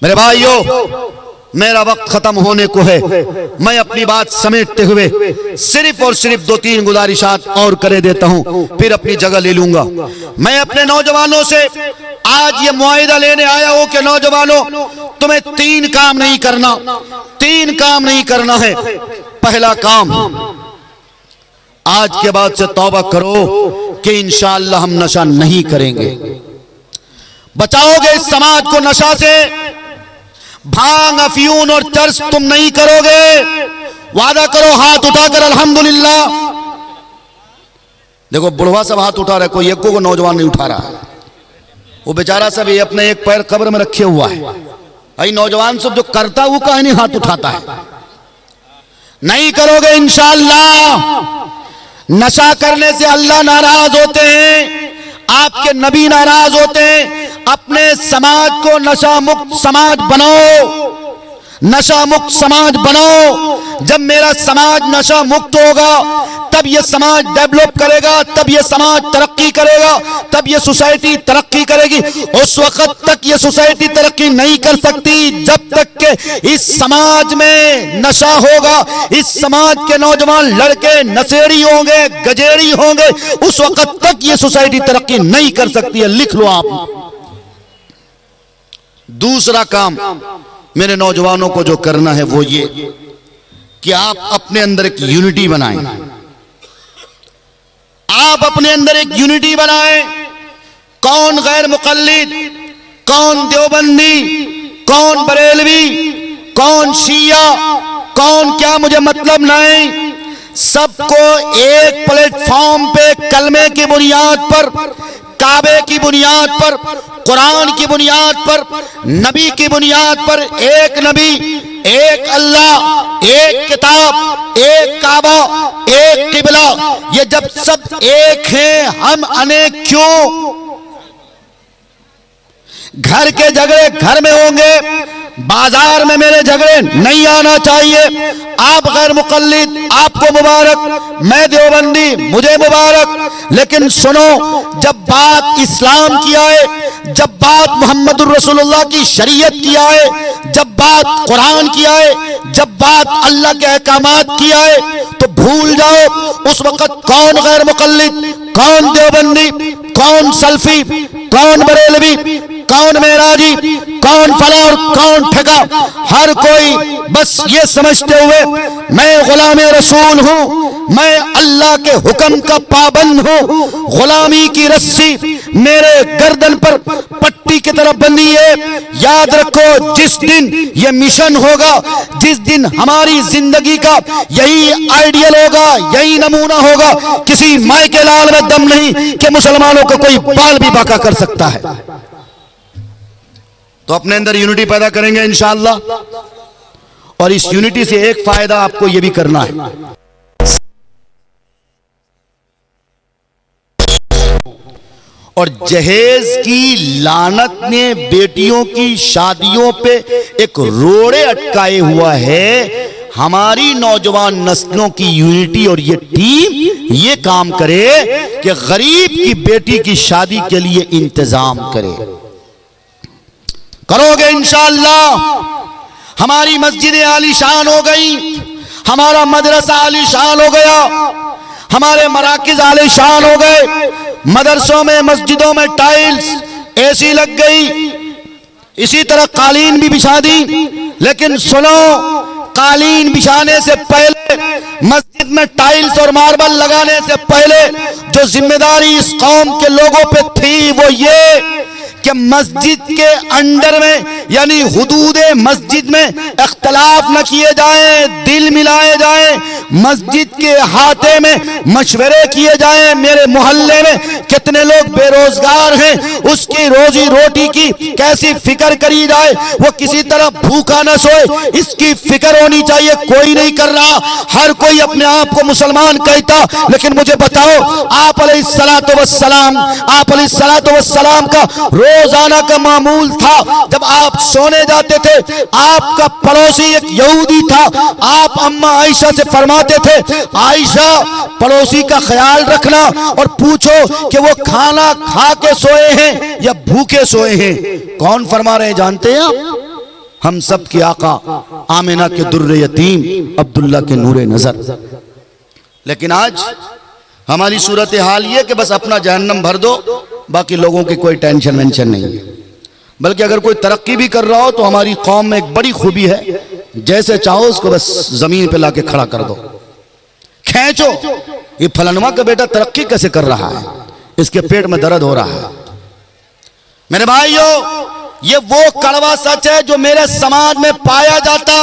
मेरे भाइयों, मेरा वक्त खत्म होने को है। मैं अपनी बात समेटते हुए सिर्फ और सिर्फ 2-3 गुजारिशात और करे देता हूं, फिर अपनी जगह ले लूंगा। मैं अपने नौजवानों से आज ये मुआहिदा लेने आया हूं कि नौजवानों, तुम्हें 3 काम नहीं करना, 3 काम नहीं करना है। पहला काम, आज के बाद से तौबा करो कि इंशाअल्लाह हम नशा नहीं करेंगे। बचाओगे इस समाज को नशा से। भांग, अफयून और चर्च तुम नहीं करोगे। वादा करो हाथ उठाकर अल्हम्दुलिल्लाह। देखो बुढ़वा सब हाथ उठा रहा है, कोई एक को नौजवान नहीं उठा रहा है। वो बेचारा सब ये अपने एक पैर कब्र में रखे हुआ है। भाई नौजवान सब जो करता वो काहे नहीं हाथ उठाता है। नहीं करोगे इंशाअल्लाह। नशा करने से अल्लाह नाराज होते हैं, आपके नबी नाराज होते हैं। अपने समाज को नशा मुक्त समाज बनाओ, नशा मुक्त समाज बनाओ। जब मेरा समाज नशा मुक्त होगा तब यह समाज डेवलप करेगा, तब यह समाज तरक्की करेगा, तब यह सोसाइटी तरक्की करेगी। उस वक्त तक यह सोसाइटी तरक्की नहीं कर सकती जब तक कि इस समाज में नशा होगा। इस समाज के नौजवान लड़के नशेड़ी होंगे, गजेड़ी होंगे, उस वक्त तक यह सोसाइटी तरक्की नहीं कर सकती है। लिख लो आप। दूसरा काम मेरे नौजवानों को जो करना है वो ये कि आप अपने अंदर एक यूनिटी बनाएं। आप अपने अंदर एक यूनिटी बनाएं। कौन गैर मुकल्लिद, कौन देवबंदी, कौन बरेलवी, कौन शिया, कौन क्या, मुझे मतलब नहीं। सबको एक प्लेटफॉर्म पे कलमे की बुनियाद पर, काबे की बुनियाद पर, कुरान की बुनियाद पर, नबी की बुनियाद पर, एक नबी, एक अल्लाह, एक किताब, एक काबा, एक किबला। ये जब सब एक हैं, हम अनेक क्यों? घर के झगड़े घर में होंगे, बाजार में मेरे झगड़े नहीं आना चाहिए। आप गैर मुकल्लिद, आपको मुबारक, मैं देवबंदी, मुझे मुबारक। लेकिन सुनो, जब बात इस्लाम की आए, जब बात मोहम्मदुर रसूलुल्लाह की शरीयत की आए, जब बात कुरान की आए, जब बात अल्लाह के अहकामात की आए, तो भूल जाओ उस वक्त कौन गैर मुकल्लिद, कौन देवबंदी, कौन सल्फी, कौन बरेलवी, कौन मेराजी, कौन फला और कौन ठगा। हर कोई बस ये समझते हुए मैं गुलामे रसूल हूं, मैं अल्लाह के हुक्म का पाबंद हूं। गुलामी की रस्सी मेरे गर्दन पर पट्टी की तरफ बंधी है। याद रखो, जिस दिन ये मिशन होगा, जिस दिन हमारी जिंदगी का यही आइडियल होगा, यही नमूना होगा, किसी माई के लाल में दम नहीं कि मुसलमानों को कोई बाल भी बाका कर सकता है। तो अपने अंदर यूनिटी पैदा करेंगे इंशाअल्लाह। और इस यूनिटी से एक फायदा आपको यह भी करना है। और जहेज की लानत ने बेटियों की शादियों पे एक रोड़े अटकाए हुआ है। हमारी नौजवान नस्लों की यूनिटी और ये टीम ये काम करे कि गरीब की बेटी की शादी के लिए इंतजाम करे। करोगे इंशाअल्लाह। हमारी मस्जिदें आलीशान हो गई, हमारा मदरसा आलीशान हो गया, हमारे मराकिज आलीशान हो गए। मदरसों में, मस्जिदों में टाइल्स, एसी लग गई, इसी तरह कालीन भी बिछा दी। लेकिन सुनो, कालीन बिछाने से पहले, मस्जिद में टाइल्स और मार्बल लगाने से पहले जो जिम्मेदारी इस कौम के लोगों पे थी वो ये कि मस्जिद के अंडर में यानी हुदूदे मस्जिद में इख्तलाफ न किए जाएं, दिल मिलाए जाएं, मस्जिद के हाथे में मशवरे किए जाएं। मेरे मोहल्ले में कितने लोग बेरोजगार हैं, उसकी रोजी रोटी की कैसी फिक्र करी जाए, वो किसी तरह भूखा न सोए, इसकी फिक्र होनी चाहिए। कोई नहीं कर रहा, हर कोई अपने आप को मुसलमान कहता। लेकिन मुझे बताओ, आप अलैहिस्सलातु वस्सलाम का रोजाना का मामूल था, जब आप सोने जाते थे, आपका पड़ोसी एक यहूदी था। आप अम्मा आयशा से फरमाते थे, आयशा पड़ोसी का ख्याल रखना और पूछो कि वो खाना खा के सोए हैं या भूखे सोए हैं। कौन फरमा रहे हैं जानते हैं आप? हम सब के आका आमिना के दुर्रे यतीम अब्दुल्ला के नूरे नजर। लेकिन आज हमारी सूरत हाल ये कि बस अपना जहन्नम भर दो, बाकी लोगों की कोई टेंशन वेंशन नहीं है। बल्कि अगर कोई तरक्की भी कर रहा हो तो हमारी कौम में एक बड़ी खूबी है, जैसे चाहो उसको बस जमीन पे लाके खड़ा कर दो, खींचो। ये फलनवा का बेटा तरक्की कैसे कर रहा है, इसके पेट में दर्द हो रहा है। मेरे भाइयों, ये वो कड़वा सच है जो मेरे समाज में पाया जाता।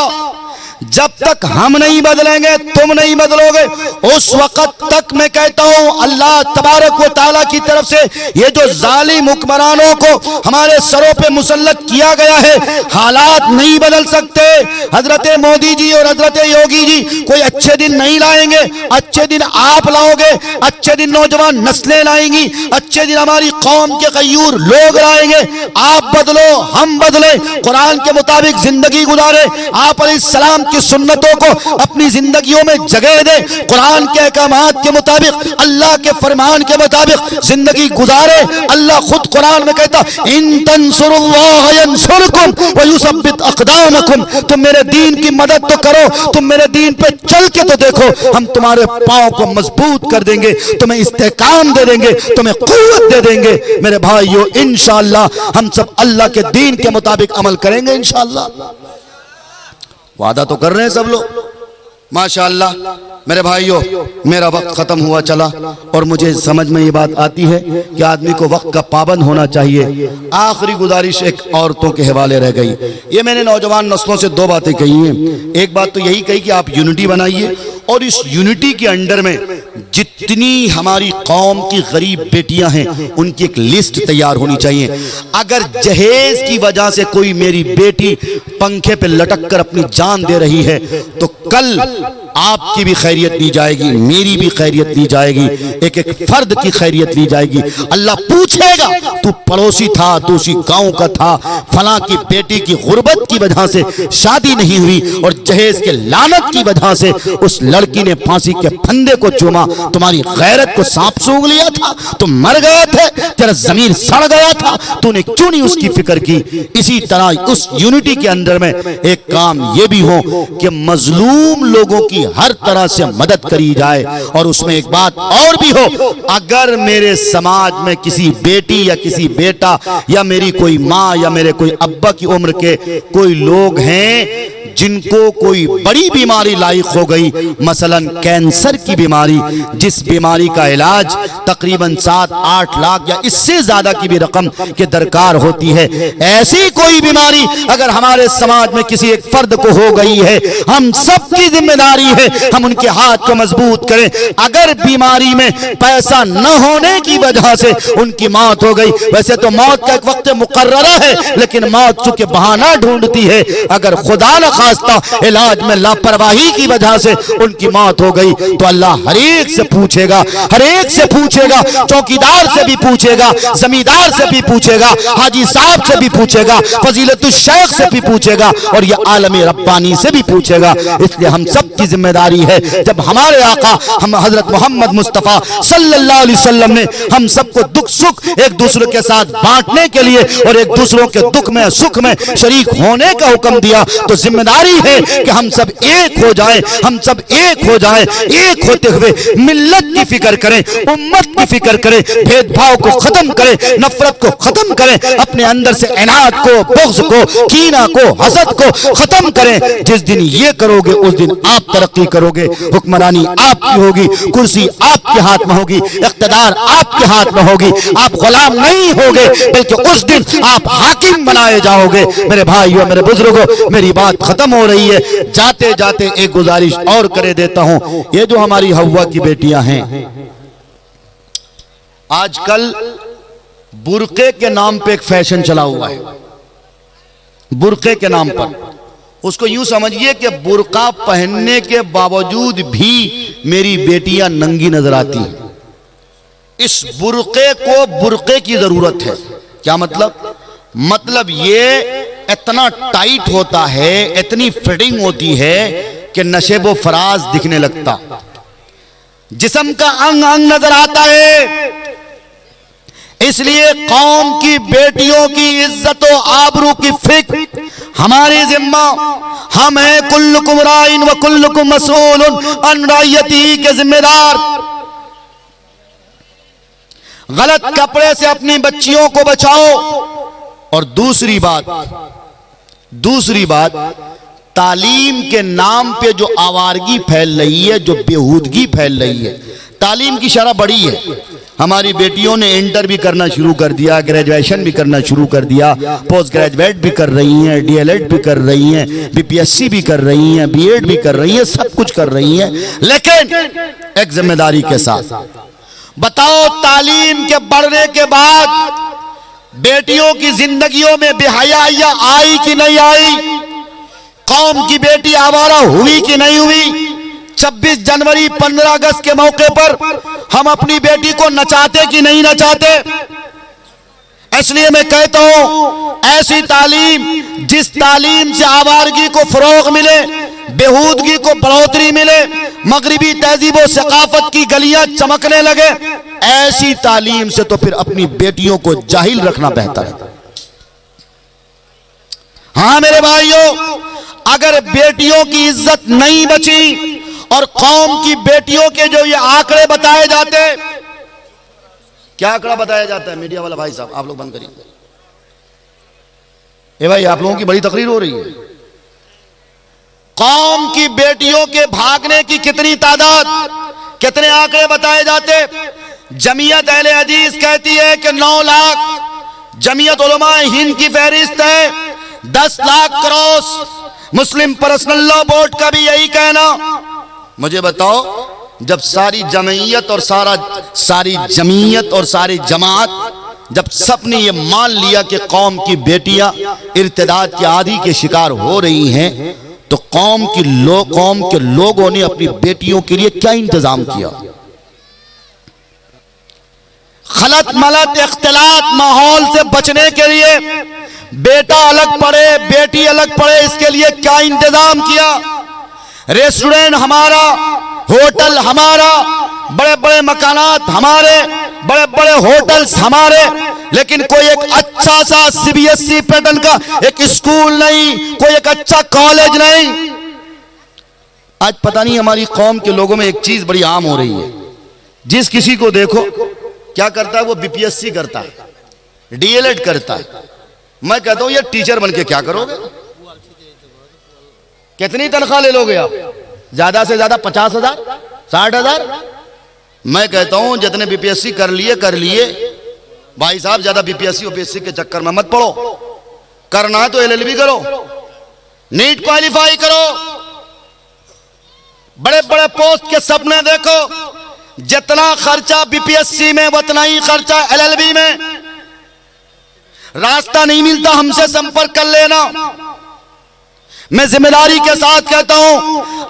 जब तक हम नहीं बदलेंगे, तुम नहीं बदलोगे, उस वक्त तक मैं कहता हूं अल्लाह तबारक व तआला की तरफ से ये जो जालिम हुक्मरानों को हमारे सरों पे मुसल्लत किया गया है, हालात नहीं बदल सकते। हजरत मोदी जी और हजरत योगी जी कोई अच्छे दिन नहीं लाएंगे, अच्छे दिन आप लाओगे, अच्छे दिन नौजवान नस्लें लाएंगी, अच्छे दिन हमारी कौम के गयूर लोग लाएंगे। आप बदलो, हम बदले, कुरान के मुताबिक जिंदगी गुजारे, आप अलैहिस्सलाम की सुन्नतों को अपनी जिंदगियों में जगह दे, कुरान के अहकामात के मुताबिक, अल्लाह के फरमान के मुताबिक जिंदगी गुजारे। अल्लाह खुद कुरान में कहता, इन तंसुरुल्लाह यंसुरकुम व युसब्बित अक़दामकुम, तुम मेरे दीन की मदद तो करो, तुम मेरे दीन पे चल के तो देखो, हम तुम्हारे पांव को मजबूत कर देंगे, तुम्हें इस्तेकाम दे देंगे, तुम्हें कुव्वत दे देंगे। मेरे भाइयों, इंशाअल्लाह हम सब अल्लाह के दीन के मुताबिक अमल करेंगे इंशाअल्लाह। वादा तो कर रहे हैं सब लोग माशाअल्लाह। मेरे भाइयों, मेरा वक्त खत्म हुआ चला और मुझे समझ में ये बात आती है कि आदमी को वक्त का पाबंद होना चाहिए। आखिरी गुजारिश एक औरतों के हवाले रह गई। ये मैंने नौजवान नस्लों से दो बातें कही हैं। एक बात तो यही कही कि आप यूनिटी बनाइए और इस यूनिटी के अंडर में जितनी हमारी कौम की गरीब बेटियां हैं उनकी एक लिस्ट तैयार होनी चाहिए। अगर जहेज की वजह से कोई मेरी बेटी पंखे पे लटक कर अपनी जान दे रही है तो कल आपकी भी खैरियत ली जाएगी, मेरी भी खैरियत ली जाएगी, एक एक फर्द की खैरियत ली जाएगी। अल्लाह पूछेगा, तू पड़ोसी था, तू उसी गांव का था, फलां की बेटी की गुर्बत की वजह से शादी नहीं हुई और जहेज के लानत की वजह से उस लड़की ने फांसी के फंदे को चूमा, तुम्हारी गैरत को सांप सूंघ लिया था, तुम मर गए थे, तेरा जमीन सड़ गया था, तूने क्यों नहीं उसकी फिक्र की। इसी तरह उस यूनिटी के अंदर में एक काम ये भी हो कि मजलूम लोगों की हर तरह से मदद करी जाए। और उसमें एक बात और भी हो, अगर मेरे समाज में किसी बेटी या किसी बेटा या मेरी कोई माँ या मेरे कोई अब्बा की उम्र के कोई लोग हैं जिनको कोई बड़ी बीमारी लायक हो गई, मसलन कैंसर की बीमारी, जिस बीमारी का इलाज तकरीबन 7-8 लाख या इससे ज्यादा की भी रकम के दरकार होती है, ऐसी कोई बीमारी अगर हमारे समाज में किसी एक फर्द को हो गई है, हम सबकी जिम्मेदारी है हम उनके हाथ को मजबूत करें। अगर बीमारी में पैसा न होने की वजह से उनकी मौत हो गई, वैसे तो मौत का एक वक्त मुकर्ररा है, लेकिन मौत चूंकि बहाना ढूंढती है, अगर खुदा न खास्ता इलाज में लापरवाही की वजह से उनकी मौत हो गई तो अल्लाह हर एक से पूछेगा, हर एक से पूछेगा, चौकीदार से भी पूछेगा, जमींदार से भी पूछेगा, हाजी साहब से भी पूछेगा, फजीलतुल शेख से भी पूछेगा और ये आलमी रब्बानी से भी पूछेगा। इसलिए हम सब की जिम्मेदारी है, जब हमारे आका हम हजरत मोहम्मद मुस्तफा सल्लल्लाहु अलैहि वसल्लम ने हम सबको दुख सुख एक दूसरे के साथ बांटने के लिए और एक दूसरों के दुख में सुख में शरीक होने का हुक्म दिया, तो जिम्मेदारी है कि हम सब एक हो जाएं, हम सब एक हो जाएं, एक होते हुए मिल्लत की फिक्र करें, उम्मत की फिक्र करें, भेदभाव को खत्म करें, नफरत को खत्म करें, अपने अंदर से इनाद को, बुग़्ज़ को, कीना को, हसद को खत्म करें। जिस दिन ये करोगे उस दिन आप तरक्की करोगे, हुक्मरानी आपकी होगी, कुर्सी आपके हाथ में होगी, इख्तिदार आपके हाथ में होगी, आप गुलाम नहीं होगे बल्कि उस दिन आप हाकिम बनाए जाओगे। मेरे भाइयों, मेरे बुजुर्गों, मेरी बात खत्म हो रही है, जाते जाते एक गुजारिश और करे देता हूं। ये जो हमारी हव्वा की बेटियां हैं, आजकल बुर्के के नाम पे एक फैशन चला हुआ है, बुर्के के नाम पर। उसको यूं समझिए कि बुर्का पहनने के बावजूद भी मेरी बेटियां नंगी नजर आती हैं। इस बुर्के को बुर्के की जरूरत है। क्या मतलब? मतलब ये इतना टाइट होता है, इतनी फिटिंग होती है कि नशेबो फराज दिखने लगता, जिस्म का अंग अंग नजर आता है। इसलिए कौम की बेटियों की इज्जत व आबरू की फिक्र हमारी जिम्मा। हम हैं कुल्लुकुम राइन व कुल्लुकुम मसऊलुन अन रइयतिही के जिम्मेदार। गलत कपड़े से अपनी बच्चियों को बचाओ। और दूसरी बात तालीम के नाम पे जो आवारगी फैल रही है, जो बेहूदगी फैल रही है। तालीम की शरह बड़ी है। हमारी बेटियों ने इंटर भी करना शुरू कर दिया, ग्रेजुएशन भी करना शुरू कर दिया, पोस्ट ग्रेजुएट भी कर रही हैं, डीएलएड भी कर रही हैं, बीपीएससी भी कर रही हैं, बीएड भी कर रही हैं, सब कुछ कर रही हैं, लेकिन एक जिम्मेदारी के साथ। बताओ, तालीम के बढ़ने के बाद बेटियों की जिंदगियों में बेहयाइया आई कि नहीं आई? कौम की बेटी आवारा हुई कि नहीं हुई? 26 जनवरी 15 अगस्त के मौके पर हम अपनी बेटी को नचाते कि नहीं नचाते? इसलिए मैं कहता हूं, ऐसी तालीम, जिस तालीम से आवारगी को फरोग मिले, बेहूदगी को बढ़ोतरी मिले, मगरिबी तहजीब और सकाफत की गलियां चमकने लगे, ऐसी तालीम से तो फिर अपनी बेटियों को जाहिल रखना बेहतर है। हां मेरे भाइयों, अगर बेटियों की इज्जत नहीं बची और कौम की बेटियों के जो ये आंकड़े बताए जाते, क्या आंकड़ा बताया जाता है? मीडिया वाला भाई साहब आप लोग बंद करिए। ए भाई, आप लोगों की बड़ी तकरीर हो रही है। कौम की बेटियों के भागने की कितनी तादाद, कितने आंकड़े बताए जाते? जमीयत अहले हदीस कहती है कि 9 लाख। जमीयत उलमा हिंद की फहरिस्त है 10 लाख क्रॉस। मुस्लिम पर्सनल लॉ बोर्ड का भी यही कहना। मुझे बताओ, जब सारी जमीयत और सारी जमीयत और सारी जमात, जब सबने ये मान लिया कि कौम की बेटियां इर्तिदाद के आदी के शिकार हो रही हैं, तो कौम के लोगों ने अपनी बेटियों के लिए क्या इंतजाम किया? खलत मलत इख्तिलात माहौल से बचने के लिए बेटा अलग पढ़े, बेटी अलग पढ़े, इसके लिए क्या इंतजाम किया? रेस्टोरेंट हमारा, होटल हमारा, बड़े बड़े मकानात हमारे, बड़े बड़े होटल्स हमारे, लेकिन कोई एक अच्छा सा सीबीएसई पैटर्न का एक स्कूल नहीं, कोई एक अच्छा कॉलेज नहीं। आज पता नहीं हमारी कौम के लोगों में एक चीज बड़ी आम हो रही है। जिस किसी को देखो क्या करता है, वो बीपीएससी करता है, डीएलएड करता है। मैं कहता हूं, ये टीचर बन के क्या करोगे? कितनी तनख्वाह ले लोगे आप? ज्यादा से ज्यादा 50,000, 60,000। मैं कहता हूं, जितने बीपीएससी कर लिए भाई साहब, ज्यादा बीपीएससी ओपीएससी के चक्कर में मत पड़ो। करना है तो एलएलबी करो, नीट क्वालिफाई करो, बड़े बड़े पोस्ट के सपने देखो। जितना खर्चा बीपीएससी में उतना ही खर्चा एलएलबी में। रास्ता नहीं मिलता, हमसे संपर्क कर लेना। मैं जिम्मेदारी के साथ कहता हूं,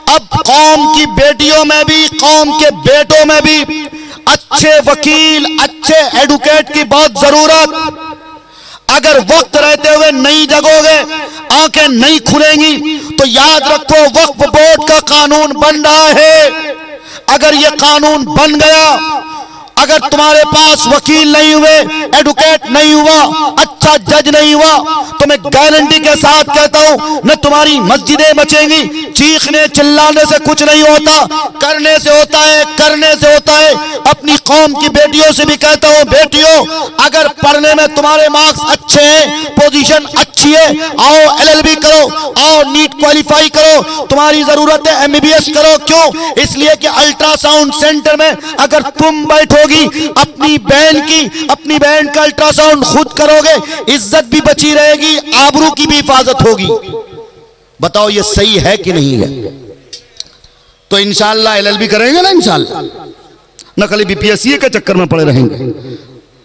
अब कौम की बेटियों में भी, कौम के बेटों में भी अच्छे वकील, अच्छे एडवोकेट की बहुत जरूरत। अगर वक्त रहते हुए नहीं जगोगे, आंखें नहीं खुलेंगी, तो याद रखो, वक्फ बोर्ड का कानून बन रहा है। अगर ये कानून बन गया, अगर तुम्हारे पास वकील नहीं हुए, एडवोकेट नहीं हुआ, अच्छा जज नहीं हुआ, तो मैं गारंटी के साथ कहता हूं, न तुम्हारी मस्जिदें बचेंगी। चीखने चिल्लाने से कुछ नहीं होता, करने से होता है, करने से होता है। अपनी कौम की बेटियों से भी कहता हूं, बेटियों, अगर पढ़ने में तुम्हारे मार्क्स अच्छे हैं, पोजीशन अच्छी है, आओ एलएलबी करो, आओ नीट क्वालिफाई करो। तुम्हारी जरूरत है एमबीबीएस करो। क्यों? इसलिए कि अल्ट्रासाउंड सेंटर में अगर तुम बैठोगी, अपनी बहन का अल्ट्रासाउंड खुद करोगे, इज्जत भी बची रहेगी, आबरू की भी हिफाजत होगी। बताओ ये सही है कि नहीं है? तो इंशाअल्लाह एलएलबी करेंगे ना, इंशाअल्लाह, न खाली बीपीएससी के चक्कर में पड़े रहेंगे।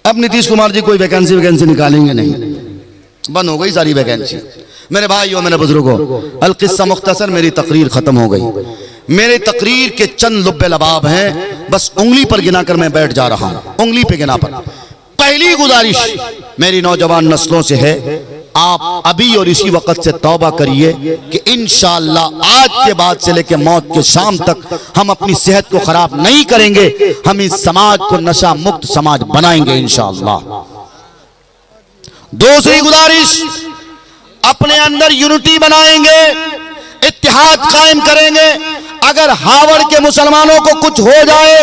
अब नीतीश कुमार जी कोई वैकेंसी निकालेंगे नहीं, बंद हो गई सारी वैकेंसी। मेरे भाइयों, मेरे बुजुर्गों, अल-किस्सा मुख्तसर, मेरी तकरीर खत्म हो गई। मेरे तकरीर के चंद लुब्बे लबाब हैं, बस उंगली पर गिनाकर मैं बैठ जा रहा हूं, उंगली पे गिना पर। पहली गुजारिश मेरी नौजवान नस्लों से है आप अभी और इसी वक्त से तौबा करिए कि इंशाअल्लाह आज के बाद से लेकर मौत के शाम तक हम अपनी सेहत को खराब नहीं करेंगे, हम इस समाज को नशा मुक्त समाज बनाएंगे इंशाअल्लाह। दूसरी गुजारिश, अपने अंदर यूनिटी बनाएंगे, इत्तेहाद कायम करेंगे। अगर हावड़ के मुसलमानों को कुछ हो जाए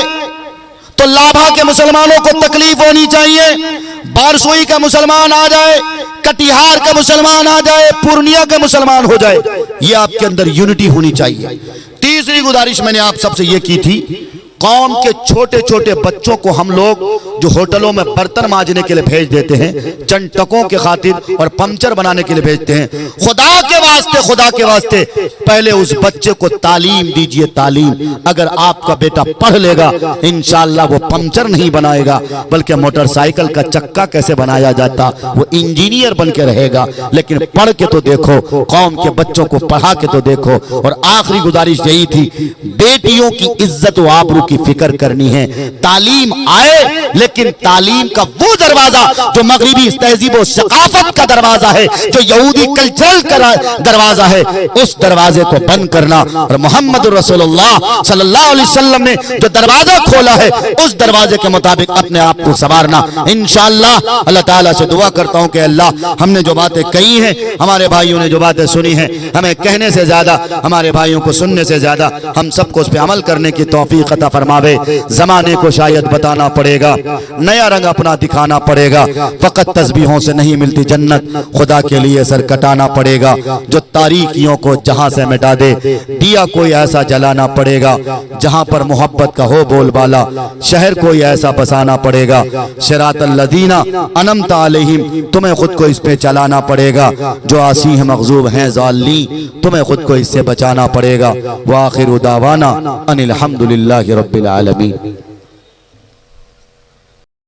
तो लाभा के मुसलमानों को तकलीफ होनी चाहिए। बारसोई का मुसलमान आ जाए, कटिहार का मुसलमान आ जाए, पूर्णिया का मुसलमान हो जाए, ये आपके अंदर यूनिटी होनी चाहिए। तीसरी गुजारिश मैंने आप सबसे ये की थी, कौम के छोटे छोटे बच्चों को हम लोग जो होटलों में बर्तन मांजने के लिए भेज देते हैं, चंद टकों के खातिर और पंचर बनाने के लिए भेजते हैं, खुदा के वास्ते पहले उस बच्चे को तालीम दीजिए। तालीम, अगर आपका बेटा पढ़ लेगा इंशाअल्लाह वो पंचर नहीं बनाएगा बल्कि मोटरसाइकिल का चक्का कैसे बनाया जाता वो इंजीनियर बन के रहेगा। लेकिन पढ़ के तो देखो, कौम के बच्चों को पढ़ा के तो देखो। और आखिरी गुजारिश यही थी, बेटियों की इज्जत व आबरू की फिक्र करनी है। तालीम आए, लेकिन तालीम का वो दरवाजा जो मगरिबी तहजीब और सकाफत का दरवाजा है, जो यहूदी कल्चरल का दरवाजा है, उस दरवाजे को बंद करना। और मोहम्मद रसूलुल्लाह सल्लल्लाहु अलैहि वसल्लम ने जो दरवाजा खोला है उस दरवाजे के मुताबिक अपने आप को संवारना। इंशाअल्लाह अल्लाह ताला से दुआ करता हूं कि अल्लाह हमने जो बातें कही हैं, हमारे भाइयों ने जो बातें सुनी हैं, हमें कहने से ज्यादा, हमारे भाइयों को सुनने से ज्यादा हम सबको उस पर अमल करने की तौफीक अता फरमावे। जमाने को शायद बताना पड़ेगा, नया रंग अपना दिखाना पड़ेगा। फकत तस्बीहों से नहीं मिलती जन्नत, खुदा के लिए सर कटाना पड़ेगा। जो तारीकियों को जहां से मिटा दे, दिया कोई ऐसा जलाना पड़ेगा जहां पर मोहब्बत का हो बोलबाला। शहर कोई ऐसा बसाना पड़ेगा, सिरातल लदीना अनमता अलैहिम, तुम्हें खुद को इस पे चलाना पड़ेगा। जो आसी है मग़ज़ूब हैं ज़ालिमीन, तुम्हें खुद को इससे बचाना पड़ेगा। व आखिरु दावाना अनिल हम्दुलिल्लाहि रब्बिल आलमीन।